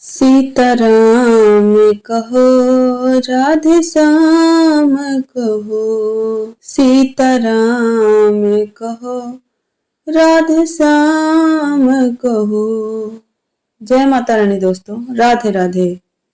सीताराम कहो राधे श्याम कहो, सीताराम कहो राधे श्याम कहो। जय माता रानी दोस्तों, राधे राधे।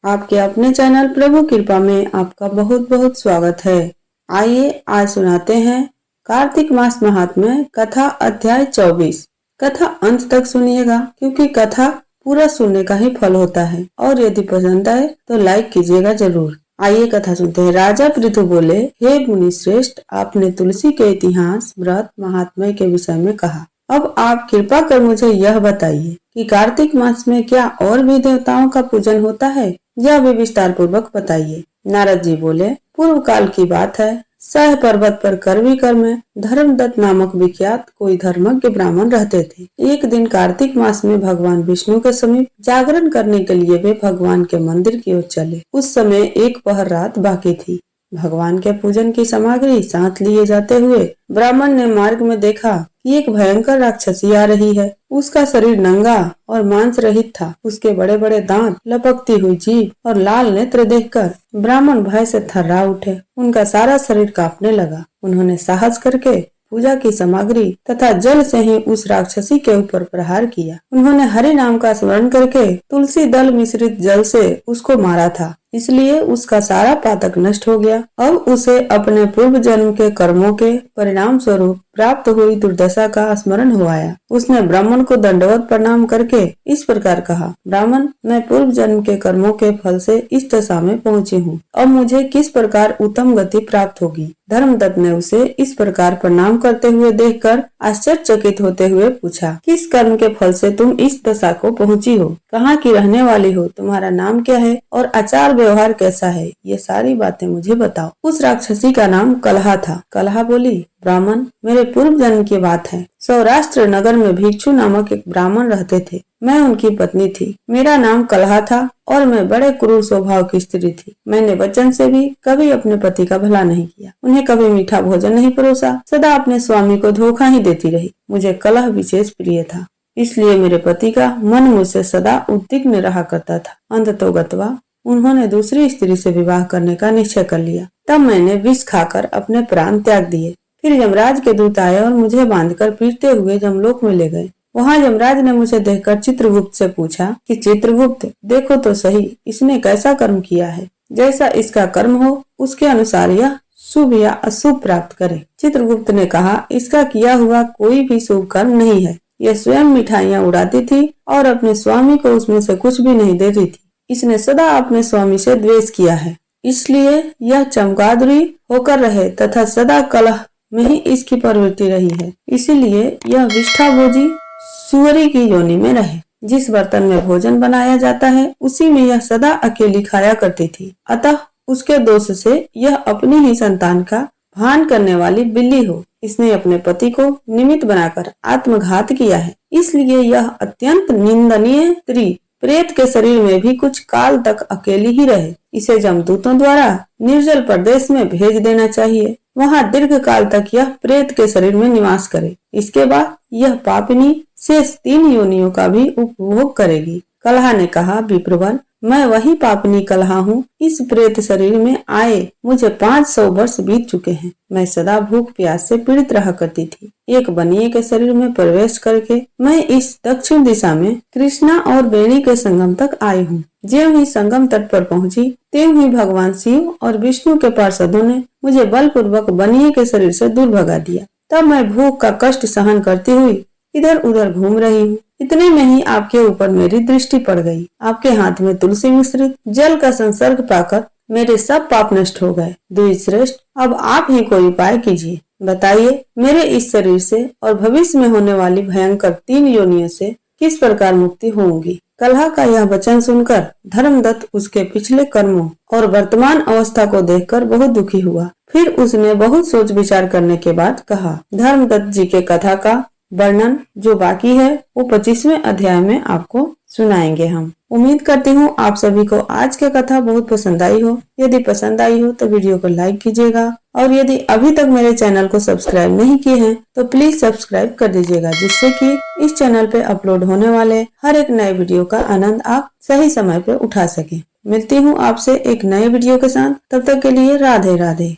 आपके अपने चैनल प्रभु कृपा में आपका बहुत बहुत स्वागत है। आइए आज सुनाते हैं कार्तिक मास महात्म्य कथा अध्याय 24। कथा अंत तक सुनिएगा क्योंकि कथा पूरा सुनने का ही फल होता है, और यदि पसंद आए तो लाइक कीजिएगा जरूर। आइए कथा सुनते हैं। राजा पृथु बोले, हे मुनि श्रेष्ठ, आपने तुलसी के इतिहास, व्रत, महात्म्य के विषय में कहा। अब आप कृपा कर मुझे यह बताइए कि कार्तिक मास में क्या और भी देवताओं का पूजन होता है? यह भी विस्तार पूर्वक बताइए। नारद जी बोले, पूर्व काल की बात है। सह पर्वत पर करवीकर में धर्मदत्त नामक विख्यात कोई धर्मज्ञ ब्राह्मण रहते थे। एक दिन कार्तिक मास में भगवान विष्णु के समीप जागरण करने के लिए वे भगवान के मंदिर की ओर चले। उस समय एक पहर रात बाकी थी। भगवान के पूजन की सामग्री साथ लिए जाते हुए ब्राह्मण ने मार्ग में देखा कि एक भयंकर राक्षसी आ रही है। उसका शरीर नंगा और मांस रहित था। उसके बड़े बड़े दांत, लपकती हुई जीभ और लाल नेत्र देखकर ब्राह्मण भय से थर्रा उठे। उनका सारा शरीर कांपने लगा। उन्होंने साहस करके पूजा की सामग्री तथा जल से ही उस राक्षसी के ऊपर प्रहार किया। उन्होंने हरि नाम का स्मरण करके तुलसी दल मिश्रित जल से उसको मारा था, इसलिए उसका सारा पातक नष्ट हो गया। अब उसे अपने पूर्व जन्म के कर्मों के परिणाम स्वरूप प्राप्त हुई दुर्दशा का स्मरण हो आया। उसने ब्राह्मण को दंडवत प्रणाम करके इस प्रकार कहा, ब्राह्मण, मैं पूर्व जन्म के कर्मों के फल से इस दशा में पहुंची हूँ। अब मुझे किस प्रकार उत्तम गति प्राप्त होगी? धर्मदत्त ने उसे इस प्रकार प्रणाम करते हुए देखकर आश्चर्यचकित होते हुए पूछा, किस कर्म के फल से तुम इस दशा को पहुंची हो? कहाँ की रहने वाली हो? तुम्हारा नाम क्या है और आचार व्यवहार कैसा है? ये सारी बातें मुझे बताओ। उस राक्षसी का नाम कलहा था। कलहा बोली, ब्राह्मण, मेरे पूर्व जन्म की बात है। सौराष्ट्र नगर में भिक्षु नामक एक ब्राह्मण रहते थे। मैं उनकी पत्नी थी। मेरा नाम कलहा था और मैं बड़े क्रूर स्वभाव की स्त्री थी। मैंने वचन से भी कभी अपने पति का भला नहीं किया। उन्हें कभी मीठा भोजन नहीं परोसा। सदा अपने स्वामी को धोखा ही देती रही। मुझे कलह विशेष प्रिय था, इसलिए मेरे पति का मन मुझसे सदा उद्विग्न रहा करता था। अंततोगत्वा उन्होंने दूसरी स्त्री से विवाह करने का निश्चय कर लिया। तब मैंने विष खाकर अपने प्राण त्याग दिए। फिर यमराज के दूत आए और मुझे बांधकर पीटते हुए जमलोक में ले गए। वहाँ यमराज ने मुझे देखकर चित्रगुप्त से पूछा कि चित्रगुप्त, देखो तो सही, इसने कैसा कर्म किया है। जैसा इसका कर्म हो उसके अनुसार यह शुभ या अशुभ प्राप्त करे। चित्रगुप्त ने कहा, इसका किया हुआ कोई भी शुभ कर्म नहीं है। यह स्वयं मिठाइयाँ उड़ाती थी और अपने स्वामी को उसमें से कुछ भी नहीं देती थी। इसने सदा अपने स्वामी से द्वेष किया है, इसलिए यह चमगादुरी होकर रहे तथा सदा कलह में ही इसकी प्रवृत्ति रही है। इसीलिए यह विष्ठाभोजी सुअरी की योनि में रहे। जिस बर्तन में भोजन बनाया जाता है उसी में यह सदा अकेली खाया करती थी। अतः उसके दोष से यह अपनी ही संतान का भान करने वाली बिल्ली हो। इसने अपने पति को निमित्त बनाकर आत्मघात किया है, इसलिए यह अत्यंत निंदनीय स्त्री प्रेत के शरीर में भी कुछ काल तक अकेली ही रहे। इसे जमदूतों द्वारा निर्जल प्रदेश में भेज देना चाहिए। वहाँ दीर्घ काल तक यह प्रेत के शरीर में निवास करे। इसके बाद यह पापिनी शेष 3 योनियों का भी उपभोग करेगी। कलहा ने कहा, विप्रवर, मैं वही पापनी कलहा हूँ। इस प्रेत शरीर में आए मुझे 500 वर्ष बीत चुके हैं। मैं सदा भूख प्यास से पीड़ित रहा करती थी। एक बनिए के शरीर में प्रवेश करके मैं इस दक्षिण दिशा में कृष्णा और वेणी के संगम तक आई हूँ। ज्यों ही संगम तट पर पहुँची त्यों ही भगवान शिव और विष्णु के पार्षदों ने मुझे बलपूर्वक बनिए के शरीर से दूर भगा दिया। तब मैं भूख का कष्ट सहन करती हुई इधर उधर घूम रही हूँ। इतने में ही आपके ऊपर मेरी दृष्टि पड़ गई। आपके हाथ में तुलसी मिश्रित जल का संसर्ग पाकर मेरे सब पाप नष्ट हो गए। द्विजश्रेष्ठ, अब आप ही कोई उपाय कीजिए। बताइए, मेरे इस शरीर से और भविष्य में होने वाली भयंकर 3 योनियों से किस प्रकार मुक्ति होगी? कलहा का यह वचन सुनकर धर्मदत्त उसके पिछले कर्मों और वर्तमान अवस्था को देखकर बहुत दुखी हुआ। फिर उसने बहुत सोच विचार करने के बाद कहा, धर्मदत्त जी के कथा का वर्णन जो बाकी है वो 25वें अध्याय में आपको सुनाएंगे हम। उम्मीद करती हूँ आप सभी को आज की कथा बहुत पसंद आई हो। यदि पसंद आई हो तो वीडियो को लाइक कीजिएगा और यदि अभी तक मेरे चैनल को सब्सक्राइब नहीं किए हैं तो प्लीज सब्सक्राइब कर दीजिएगा, जिससे कि इस चैनल पे अपलोड होने वाले हर एक नए वीडियो का आनंद आप सही समय पे उठा सकें। मिलती हूँ आपसे एक नए वीडियो के साथ, तब तक के लिए राधे राधे।